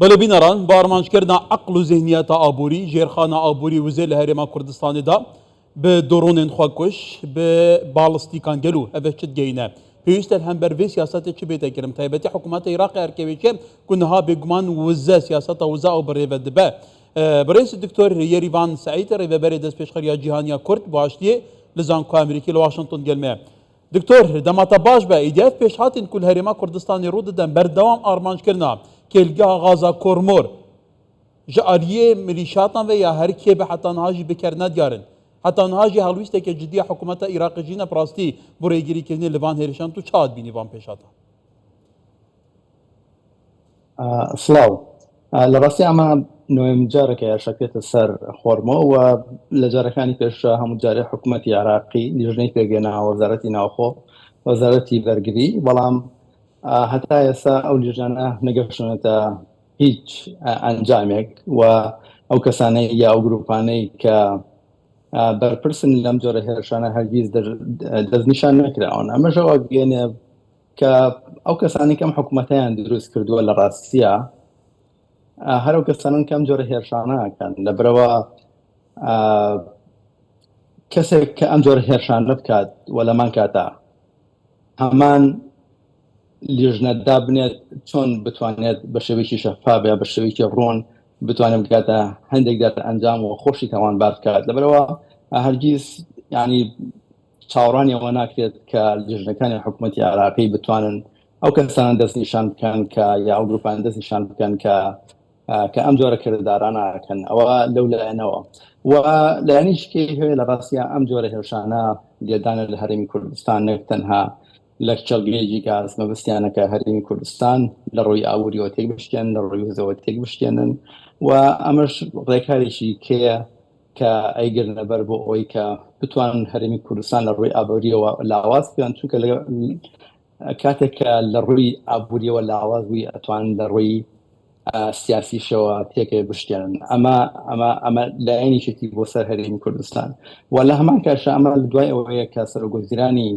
بله بینران با آرمانجکردنا عقل و ذهنیت آبوری جیرخانه آبوری وزیر هرما کردستانی دا به درون خواکش به بالستیکان گلو هفشت گینه پیوستر هم بر وی سیاست چه بیت کرم تایبتی حکومت عراق ارکیوی که کنها بگمان وزه سیاست وزه او بره ودبه برئیس دکتر یریوان سعید ریو بری دست پیشخریا جهانیا کرد باشتیه لزانکو امریکی لواشنطن گلمه دکتر دماتا باش به ایدیف پیش هاتین کل هرما کردستانی رود دن بردوام آرمانجکردنا کلگه غازا کورمور جاریه ملیشاتان و یا هر کی به حتی نهاجی بکرند دیارن حتی نهاجی هلویسته که جدی حکومت عراق جینا براستی برای گیری کردن لبان هریشان تو چاد بینی وان پیشاتا سلاو لراستی اما نویم جارك يا شكيت السر خورمو ولجاركاني پیش هم جاري حكومتي عراقي لجني بيجينا وزارتي ناوخو وزارتي برگري بلام حتى يسا او لجنة نقفشنتا هيج انجامك و او كساني يا او جروباني ك برپرسن لم جوره هرشانه هرگیز دز نشان نکران اما جواب يعني ك او كساني كم حكومتين دروس كردوا لراسيا هەرو کەسانن کەم جۆرە هێرشانەکەن لە برەوە کەسێک کە ئەم جۆرە هێرشانە بکات و لەمان کاتا هەمان لیژنەتدا بنێت چۆن بتوانێت بە شێوەیەکی شەفافە بە شێوەیەکی ڕۆن بتوانێت بکاتە هەندێک دەرە ئەنجام و خۆشی تاوانبار بکات لە برەوە هەرگیز یعنی چاوەڕانیەوە ناکرێت کە لیژنەکانی حکوومەتی عراقی بتوانن ئەو کەسانە دەست نیشان بکەن کە یا ئەو گروپان دەست نیشان بکەن کە ئەم جۆرە کردارانەکەن ئەوە لەو لایەنەوە و لایەنیشکی هەیە لە ڕاستیە ئەم جۆرە هێرشانە لێدانە لە هەرێمی کوردستان نەک تەنها لە چەڵگەیەکی گاز مەبەستیانەکە هەرێمی کوردستان لە ڕووی ئاوریەوە تێک بشکێن لە ڕووی وزەوە تێک بشکێنن و ئەمەش ڕێکارێکی کێیە کە ئەیگرنە بەر بۆ ئەوەی کە بتوانن هەرێمی کوردستان لە ڕووی ئابووریەوە لاواز بکەن چونکە کاتێک کە لە ڕووی ئابووریەوە لاواز بووی ئەتوانن لە ڕووی سیاسیشەوە تێکێ بشتێنن ئەمە لایەنیشێتی بۆ سەر هەرێمی کوردستان و لە هەمان کاتژە ئەمە لە دوای ئەوەیە کە سەرۆکوەزیرانی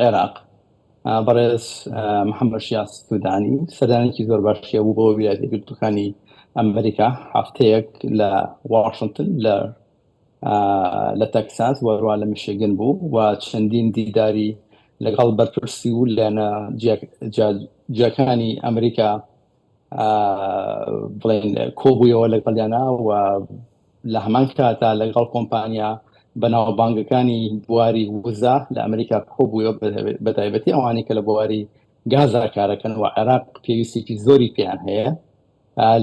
عێراق بەڕێز محەممەد شیاع سوودانی سەردانێکی زۆر باشیە بوو بۆ ویلایەتە یەکگرتووەکانی ئەمریکا هەفتەیەک لە واشنگتن لە تەکساس وەروە لە میشیگن بوو و چەندین دیداری لەگەڵ بەرپرسی و لەنە جیاکانی ئەمریکا بڵێن کۆبوویەوە لەگەڵیانە و لە هەمان کاتا لەگەڵ کۆمپانیا بەناوبانگەکانی بواری وزە لە ئەمریکا کۆبوویەوە بەتایبەتی ئەوانی کە لە بواری گازا کارەکەن و عێراق پێویستێکی زۆری پێیان هەیە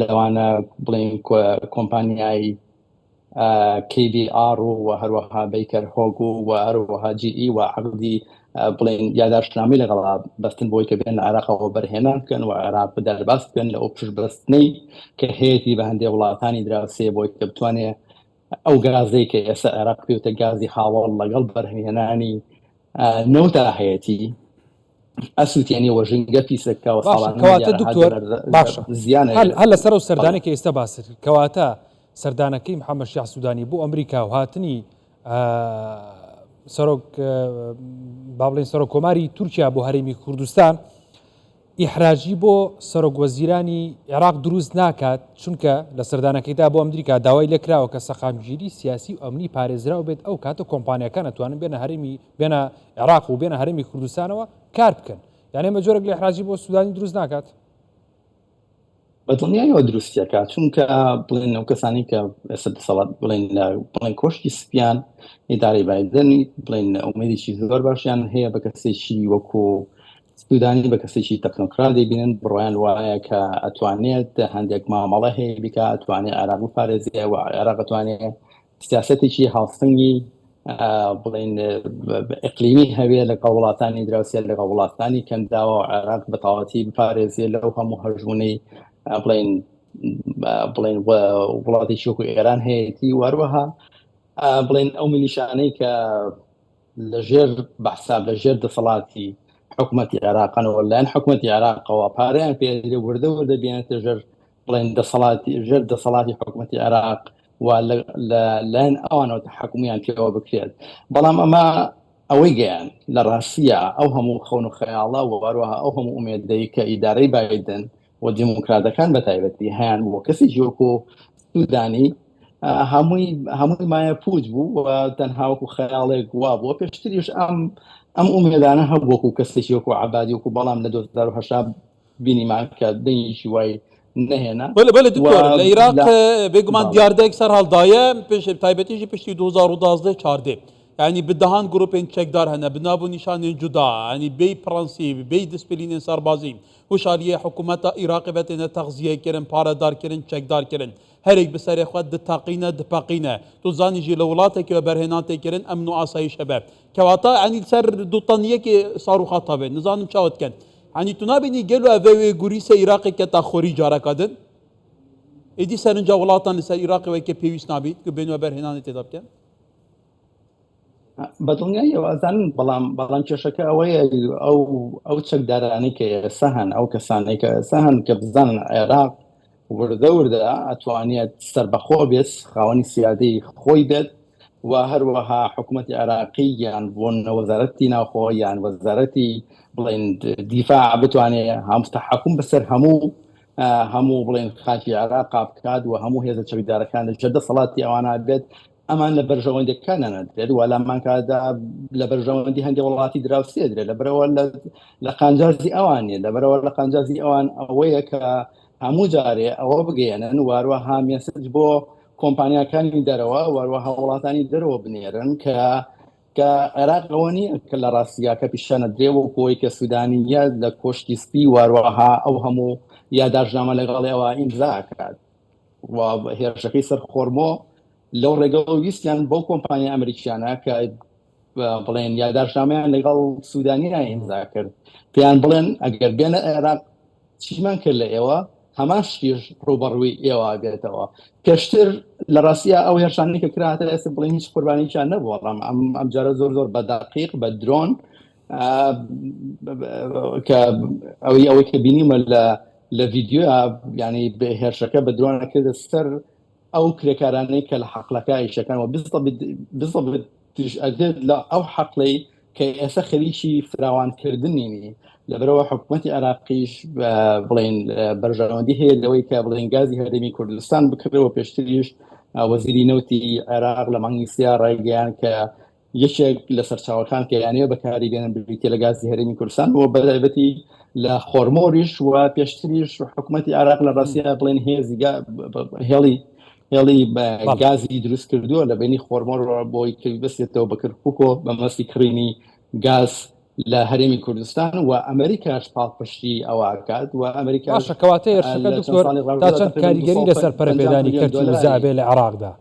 لەوانە بڵێن کۆمپانیای KBR و هەروەها بیکەر هۆگو و هەروەها GE و عەقدی بڵێن یادداشتنامەی لەگەڵا بەستن بۆی کە بێن لە عێراقەوە بەرهێنان بکەن و عێراق بەدەرباس بکەن لە ئەو پشتبەستنەی کە هەیەی بە هەندێک وڵاتانی دراوسێ بۆی کە بتوانێت ئەو گازەی کە ئێستا عێراق پێوتە گازی هاوڵ لەگەڵ بەرهێنانی نەوتا هەیەی ئەسووتێنیەوە ژنگە پیسەکەەوە کەواتە دکتۆر باشە زیانە هەر لەسەر و سەردانێکی ئێستا باست کەواتە سەردانەکەی محەممەد شیاع سوودانی بۆ ئەمریکا و هاتنی سەرۆک با بڵێن سەرۆک کۆماری تورکیا بۆ هەرێمی کوردستان ئیحراجی بۆ سەرۆک وەزیرانی عێراق دروست ناکات چونکە لە سەردانەکەیدا بۆ ئەمریکا داوای لێکراوە کە سەقامگیری سیاسی و ئەمنی پارێزراو بێت ئەو کاتە کۆمپانیەکان ئەتوانن بێنە عێراق و بێنە هەرێمی کوردستانەوە کار بکەن یانێ مە جۆرەك لە ئیحراجی بۆ سوودانی دروست ناکات بەدڵنیایەوە دروستیەکە چونکە بڵێن ئەو کەسانی کە ئێستا دەسەڵات بڵێن کۆشتی سپیان ئیدارەی بایدن بڵێن ئومێدێکی زۆر باشیان هەیە بە کەسێکی وەکو سوودانی بە کەسێکی تەکنۆکرات دەبینن بڕۆیان وایە کە ئەتوانێت هەندێک مامەڵە هەیە بکە ئەتوانێت عێراق بپارێزێ و عێراق ئەتوانێت سیاسەتێکی هاوسەنگی بڵێن ئیقلیمی هەبێ لەگەڵ وڵاتانی دراوسێ لەگەڵ وڵاتانی کەمداوە عێراق بەتەواوەتی بپارێزێ لەو هەموو هەژوونەی بڵێن وڵاتێکی وەکو ئێران هەیەی وەروەها بڵێن ئەو ملیشانەی کە لەژێر بەحساب لەژێر دەسەڵاتی حکوومەتی عێراقەوە لایەن حکوومەتی عێراقەوە پارەیان پێ وردە بێنێتە ژێر بڵێن ژێر دەسەڵاتی حکوومەتی عێراق و لایەن ئەوانەوە تەحەکومیان پێوە بکرێت بەڵام ئەمە ئەوەی گەیان لە ڕاستیە ئەو هەموو خەون و خەیاڵە و هەروەها ئەو هەموو ئومێدەی کە ئیدارەی بایدن و دیموکراتەکان بە تایبەتی هیان بۆ کەسی ژۆکۆ سوودانی هەمووی مایە پوچ بوو و تەنهاوەکو خەیاڵێک وا بووە پێشتریش ئەم ئومێدانە هەبووەکو کەسێکی وەکو عەبادی وەکو بەڵام لە 2010 بینیمان کە دەنگیشی وای نهێنا بله دکتۆر لە عێراق بێگومان دیاردەیەک سەر هەڵدایە تایبەتیژی پشتی 2012 چاردێ يعني بدهان جروبين تشكدار هنا بنابو نشان جدا يعني بي برانسيب بي ديسبلين سربازي وشاريه حكومه عراق بتنا تغذيه كرن بارادار كرن تشكدار كرن هريك بسر اخوات دتاقينا دباقينا توزاني جي لولاتك وبرهنات كرن امن واساي شباب كواتا يعني سر دوطانيه كي صاروا خطابه نظام شاوت كان يعني تنابني قالوا اوي غوريس عراق كتاخوري جاركادن ادي سرنجا ولاتان سر عراق وكي بيوس نابيت كبنو برهنان تداب كان بە دڵنیایەوەزان بەڵام کێشەکە ئەوەیە ئەو چەکدارانی کە ئێستا هەن ئەو کەسانەی کە ئێستا هەن کە بزانن عێراق وردە ئەتوانێت سەربەخۆ بێت خاوەنی سیادەی خۆی بێت و هەروەها حکوومەتی عێراقی یان بۆ وەزارەتی ناوخۆ یان وەزارەتی بڵێن دیفاع بتوانێت تەحەکوم بەسەر هەموو بڵێن خاکی عێراق بکات و هەموو هێزە چەکدارەکان لە دەسەڵاتی ئەوانە بێت ئەمان لە بەرژەوەندەکانە درێت و لەمانکەدا لە بەرژەوەندی هەندێک وڵاتی دراوسێ درێت لە بەرەوە لە قانجازی ئەوانە لە بەرەوە لە قانجازی ئەوان ئەوەیە کە هەموو جارێ ئەوە بگەێنن واروەها مێسج بۆ کۆمپانیاکانی دەرەوە واروەها وڵاتانی دەرەوە بنێرن کە عێراق ئەوە نیە کە لە ڕاستیاکە پیشانە درێوە کۆی کە سوودانیە لە کۆشتی سپی واروەها ئەو هەموو یاداشنامە لەگەڵ ئەوە ئیمزاکات و هێرشەکەی سەر خۆرمۆ لەو ڕێگەڵ ویستیان بۆ کۆمپانیا ئەمریکیانە کە بڵێن یاداشنامەیان لەگەڵ سوودانیە ئیمزا کرد پێیان بڵێن ئەگەر بێنە عێراق چیمان کرد لە ئێوە هەمان شتیش ڕوبەڕووی ئێوە بێتەوە پێشتر لە ڕاستیە ئەو هێرشانەی کە کراتە ئێستا بڵێن هیچ قوربانییان نەبوو بەڵام ئەم جارە زۆر بە دەقیق بە درۆن کە ئەوەی کە بینیمە لە ڤیدیۆ ینی هێرشەکە بە درۆنە کردە سەر ئەو کرێکارانەی کە لە حەقلەکە ئیشەکانەوە بزڵێت لە ئەو حەقلەی کە ئێستا خەریکی فراوانکردنی لەبەرەوە حکوومەتی عێراقیش بڵێن بەرژەوەندی هەیە لەوەی کە بڵێن گازی هەرێمی کوردستان بکرێەوە پێشتریش وەزیری نەوتی عێراق لە مانگی سیا ڕایگەیان کە یەکێک لە سەرچاوەکان کە یانەیە بەکاری بێنن بریتە لە گازی هەرێمی کوردستان و بەتایبەتی لە خۆرمۆریش و پێشتریش حکوومەتی عێراق لە ڕاستیە بڵێن هێڵی گازی دروست کردووە لە بینی خۆرمۆر بۆی کەوی بەسێتەوە بە کردکوکۆ بە مەستی کڕینی گاز لە هەرێمی کوردستان و ئەمریکاش پاڵپشتی ئەوکات و ئەمریکا باشەکەواتە هێرشەکە دکتۆر تا چەند کاریگەری لەسەر پەرەپێدانی کەرتی و زابێ لە عێراقدا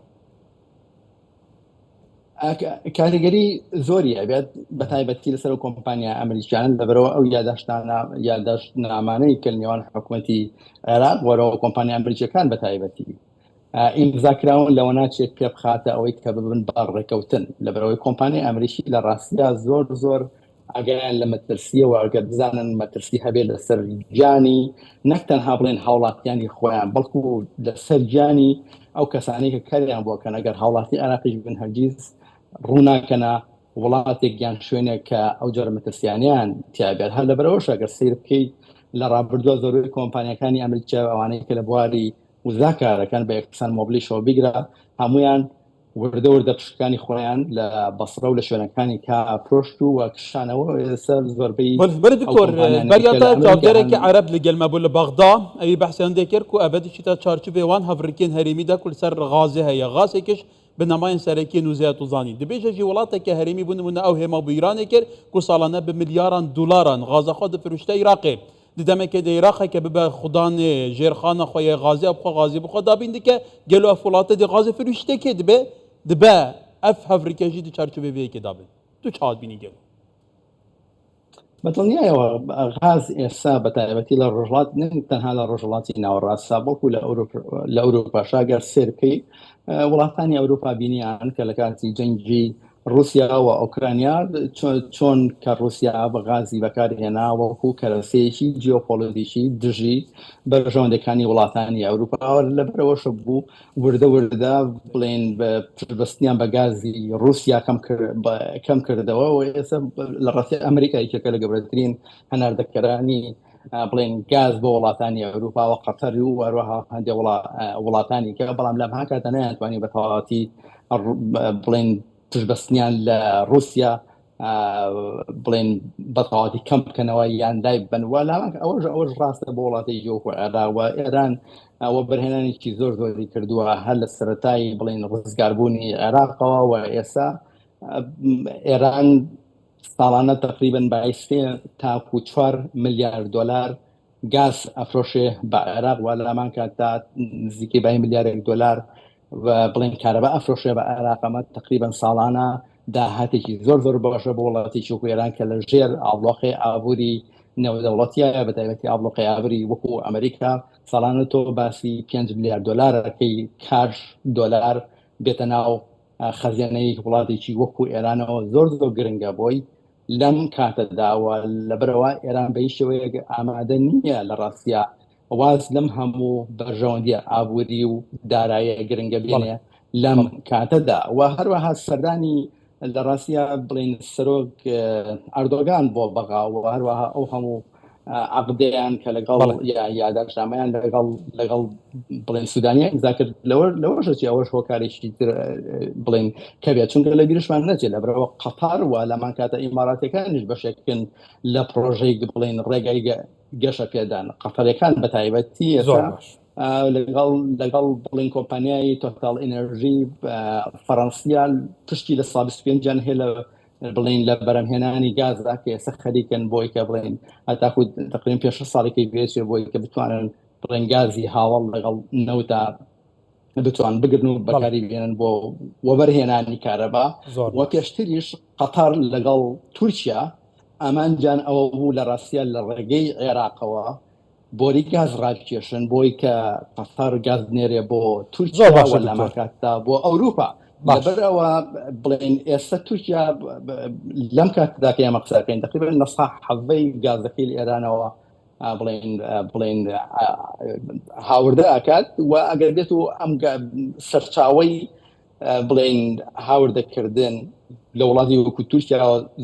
کاریگەری زۆری ئەبێت بە تایبەتی لەسەر و کۆمپانیا ئەمریکیان لەبەرەوە ئەو یاداشتنامانەی کە نێوان حکوومەتی عێراق وەرەوە کۆمپانیا ئەمریکیەکان بە تایبەتی ئیمزاکراون لەوە ناچێت پێ بخاتە ئەوەی کە ببن باڕێکەوتن لەبەرەوەی کۆمپانیای ئەمریکی لە ڕاستیە زۆر ئەگەیان لە مەترسیەوە ئەگەر بزانن مەترسی هەبێت لەسەر گیانی نەک تەنها بڵێن هاوڵاتیانی خۆیان بەڵکو لەسەر گیانی ئەو کەسانی کە کاریان بۆکەن ئەگەر هاوڵاتی عێراقیش بن هەرگیز ڕووناکەنە وڵاتێک گیان شوێنێک کە ئەو جۆرە مەترسیانیان تیابێت هەر لەبەرەوەش ئەگەر سیر بکەیت لە ڕابردووە زۆربەی کۆمپانیەکانی ئەمریکا ئەوانەی کە لە بواری وزاکارەکان بە یەکسان مۆبلیشەوە بیگرە هەمویان وردە پشکانی خۆیان لە بەسڕە و لە شوێنەکانی کا پرۆشت و کشانەوە سەر زۆربەی بەری دکتۆر بەریاتە جاودێرێکی عەرەب لەگەلمە بوو لە بەغدا ئەوی بەحسیان دەکرد و ئەبەدیشی تا چارچوبێوان هەڤڕکێن هەرێمیدا کول سەر غازێ هەیە غازێکش بنەمایان سەرەکی نوزیات و زانی دەبێژەژی وڵاتێکە هەرێمی بوونمونە ئەو هێما بۆ ئیرانێ کرد و ساڵانە بە ملیاران دولاران غازەخوا دەفروشتە عێراقێ دەمەکە دە عێراقێکە ببە خوددان ژێرخانە خۆیە غازی بخۆ غازی بخۆ دابین دکە گەلو ئەف وڵاتە دی غازی فروشتێکێ دبە ئەف هەڤڕکەژی دی چارچوبێ بەیەکێ دابن تو چاوت بینی گەلو بەدڵنیایەوە غاز ئێستا بە تایبەتی لە ڕۆژڵات تەنها لە ڕۆژوڵاتی ناوەڕاستە بەڵکو لە ئەوروپاشاگەر سێرکەی وڵاتانی ئەوروپا بینیان کە لە کاتی جەنگی رووسیا و ئۆکرانیا چۆن کە رووسیا بە غازی بەکارهێنا وەکو کەرەسەیەکی جیۆپۆلیتیکی دژی بەرژەوەندەکانی وڵاتانی ئەوروپا لەبەرەوەش بوو وردە بڵێن پشتبەستنیان بە گازی رووسیا کەم کردەوە و ئێستا لە ڕاستی ئەمریکایکێکە لە گەورەترین هەناردەکەرانی بڵێن گاز بۆ وڵاتانی ئەوروپا و قەتەر و هەروەها هەندێک وڵاتانی کە بەڵام لەم ها کاتە نەیانتوانی بە تەواوەتی بڵێن پشتبەستنیان لە رووسیا بڵێن بەتەواوەتی کەم بکەنەوە یان لای بنوە ئەوەش ڕاستە بۆ وڵاتی جۆخ عێراق و ئێران ئەوە بەرهێنانێکی زۆر زۆری کردووە هەر لە سەرەتایی بڵێن ڕزگاربوونی عێراقەوە و ئێستا ئێران ساڵانە تقریبن بە 4 ملیارد دلار گاز ئەفرۆشێ بە عێراق و لەمان کاتدا نزیکەی 20 ملیارد دلار بڵێن کارەبا ئەفرۆشێ بە عێراق ئەمە تقریبن ساڵانە داهاتێکی زۆر زۆر باشە بۆ وڵاتی چووک ئێران کە لە ژێر ئابڵۆقی ئابووری نێودەوڵەتیە بەتایبەتی ئابڵۆقی ئابووری وەکو ئەمریکا ساڵانە تۆ باسی 5 ملیارد دلارەکەی کاش دلار بێتە ناو خەزیانەی وڵاتێکی وەکو ئێرانەوە زۆر زۆر گرنگە بۆی لەم کاتەداوە لەبەرەوە ئێران بە هیچ شێوەیەک ئامادە نییە لە ڕاستیا واز لەم هەموو بەرژەوەندیە ئابووری و دارایە گرنگە بێنێ لەم کاتەدا و هەروەها سەردانی لە ڕاستیا بڵێن سەرۆک ئەردۆگان بۆ بەغاوە هەروەها ئەو هەموو عقدیان کە لەگەڵ یاداشنامەیان لەگەڵ بڵێن سوودانیا ئیمزا کرد لەوەشی ئەوەش هۆکارێکی بڵێن کە بێت چونکە لە بیرشمان نەچێت لەبەرەوە قەتار وە لەمان کاتە ئیماراتەکانیش بەشێکن لە پرۆژەی بڵێن ڕێگای گەشە پێدان قەتەرەکان بە تایبەتی لەگەڵ بڵێن کۆمپانیایی تۆتال ئێنەرژی فەڕەنسیال پشتی لە 25 هەیە لە بڵین لە بەرەمهێنانی گازدا کە ئێستا خەریکن بۆی کە بڵین هەتاکو تقریبا 5 ساڵێکی بێچێ بۆی کە بتوانن بڵێن گازی هاوڵ لەگەڵ نەوتا بتوان بگرن و بەکاری بێنن بۆ وەبەرهێنانی کارەبا و پێشتریش قەتار لەگەڵ تورکیا ئەمانجان ئەوە بوو لە ڕاستیە لە ڕێگەی عێراقەوە بۆری گاز ڕاکێشن بۆی کە قەتار گاز بنێرێ بۆ تورکیا و لەمان کاتدا بۆ ئەوروپا لەبەرەوە بڵێن ئێستا تورکیا لەم کاتدا کە ئێمە قسەکەین تقریبا نەسا حەڤەی گازەکەی لە ئێرانەوە بڵێن هاوردە ئاکات و ئەگەر بێت و ئەم سەرچاوەی بڵێن هاوردەکردن لە وڵاتی وەکو تورکیا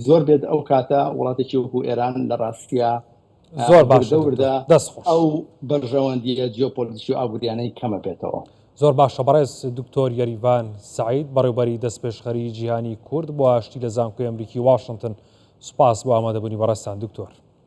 زۆر بێت ئەو کاتە وڵاتێکی وەکو ئێران لە ڕاستیا زۆر باشەوردە ئەو بەرژەوەندیە جیۆپۆلیسی و ئابووریانەی کەمە بێتەوە. زۆر باشە بەڕێز دکتۆر یەریڤان سەعید بەڕێوەبەری دەستپێشخەری جیهانی کورد بۆ ئاشتی لە زانکۆی ئەمریکی واشنگتن سوپاس بۆ ئامادەبوونی بەڕێستان دکتۆر.